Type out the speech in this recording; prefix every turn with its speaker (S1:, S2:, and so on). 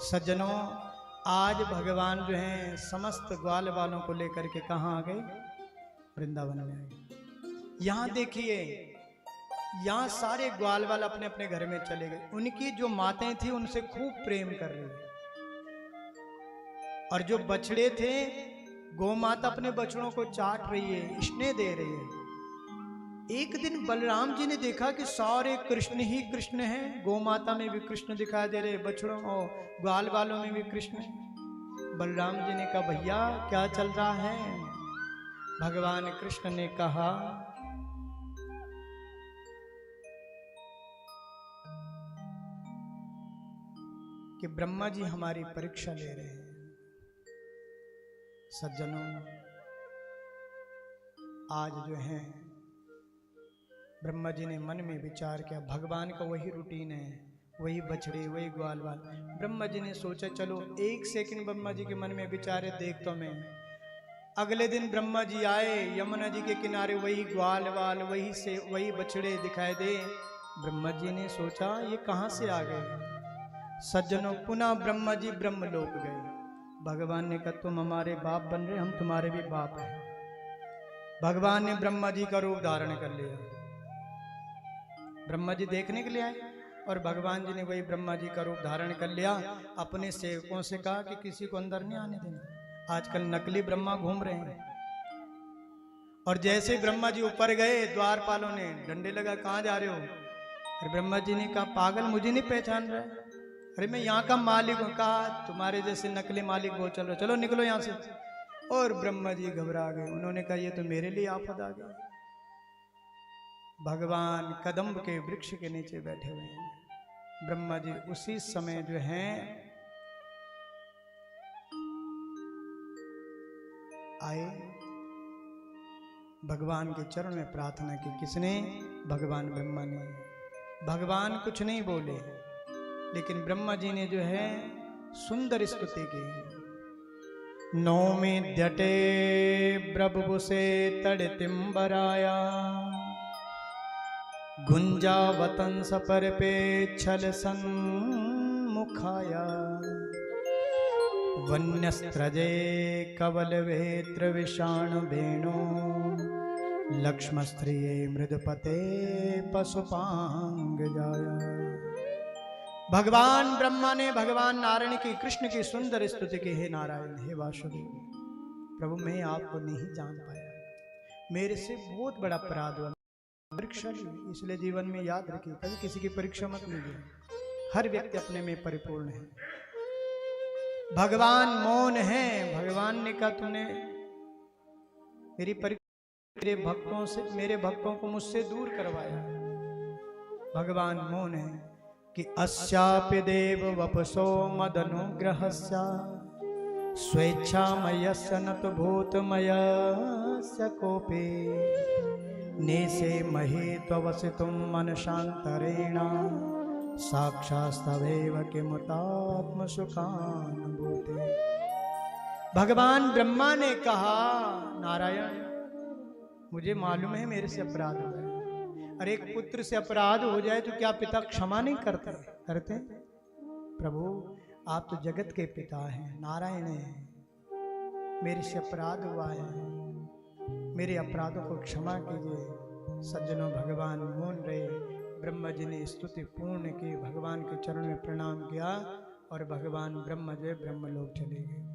S1: सज्जनों, आज भगवान जो हैं समस्त ग्वाल वालों को लेकर के कहाँ आ गए? वृंदावन में आ गए। यहाँ देखिए, यहाँ सारे ग्वाल वाल अपने अपने घर में चले गए। उनकी जो माताएं थी उनसे खूब प्रेम कर रही है, और जो बछड़े थे, गौ माता अपने बछड़ों को चाट रही है, स्नेह दे रही है। एक दिन बलराम जी ने देखा कि सारे कृष्ण ही कृष्ण हैं, गौ माता में भी कृष्ण दिखाई दे रहे, बछड़ों और ग्वाल वालों में भी कृष्ण। बलराम जी ने कहा, भैया क्या चल रहा है? भगवान कृष्ण ने कहा, कि ब्रह्मा जी हमारी परीक्षा ले रहे हैं। सज्जनों, आज जो है ब्रह्मा जी ने मन में विचार किया, भगवान का वही रूटीन है, वही बछड़े, वही ग्वाल वाल। ब्रह्मा जी ने सोचा, चलो एक सेकंड ब्रह्मा जी के मन में विचारे देख तो मैं। अगले दिन ब्रह्मा जी आए, यमुना जी के किनारे वही ग्वाल वाल, वही बछड़े दिखाई दे। ब्रह्मा जी ने सोचा, ये कहां से आ गए? सज्जनों, पुनः ब्रह्मा जी ब्रह्मलोक गए। भगवान ने कहा, तुम हमारे बाप बन रहे, हम तुम्हारे भी बाप हैं। भगवान ने ब्रह्मा जी का रूप धारण कर लिया। ब्रह्मा जी देखने के लिए आए, और भगवान जी ने वही ब्रह्मा जी का रूप धारण कर लिया। अपने सेवकों से कहा कि किसी को अंदर नहीं आने देना, आजकल नकली ब्रह्मा घूम रहे हैं। और जैसे ब्रह्मा जी ऊपर गए, द्वारपालों ने डंडे लगा, कहां जा रहे हो? अरे ब्रह्मा जी ने कहा, पागल, मुझे नहीं पहचान रहा है? अरे मैं यहाँ का मालिक हूँ। कहा, तुम्हारे जैसे नकली मालिक वो चलो चलो निकलो यहाँ से। और ब्रह्मा जी घबरा गए। उन्होंने कहा, ये तो मेरे लिए आफत आ गई। भगवान कदम्ब के वृक्ष के नीचे बैठे हुए हैं। ब्रह्मा जी उसी समय जो हैं आए, भगवान के चरण में प्रार्थना की। किसने? भगवान ब्रह्मा ने। भगवान कुछ नहीं बोले, लेकिन ब्रह्मा जी ने जो है सुंदर स्तुति की। नौमी द्यटे ब्रबुसे तड़तिम्बराया, गुंजावतंस पर पे छल सन्मुखाया, वन्यस्त्रजे कवल वेत्र विषाण वेणो, लक्ष्मस्त्रिये मृदपते पशुपांग जाया। भगवान ब्रह्मा ने भगवान नारायण की, कृष्ण की सुंदर स्तुति की। हे नारायण, हे वासुदेव, प्रभु मैं आपको नहीं जान पाया, मेरे से बहुत बड़ा अपराध हुआ, परीक्षा ली, इसलिए जीवन में याद रखिए, कभी किसी की परीक्षा मत लीजिए। हर व्यक्ति अपने में परिपूर्ण है। भगवान मौन है। भगवान ने कहा, तूने मेरी परीक्षा मेरे भक्तों को मुझसे दूर करवाया। भगवान मौन है कि अस्यापि देव वपसो मदनुग्रहस्य, स्वेच्छामयस्य न तो भूतमयस्य कोपे, नेसे महे त्ववसितुं मनशान्तरेण, साक्षास्तवेव किमुतात्म सुखानुभूते। भगवान ब्रह्मा ने कहा, नारायण मुझे मालूम है मेरे से अपराध हुआ है। अरे एक पुत्र से अपराध हो जाए तो क्या पिता क्षमा नहीं करते? करते? प्रभु आप तो जगत के पिता हैं, नारायण हैं, मेरे से अपराध हुआ है, मेरे अपराधों को क्षमा कीजिए। सज्जनों, भगवान मौन रहे। ब्रह्मा जी ने स्तुति पूर्ण की, भगवान के चरण में प्रणाम किया, और भगवान ब्रह्मा जो ब्रह्मलोक चले गए।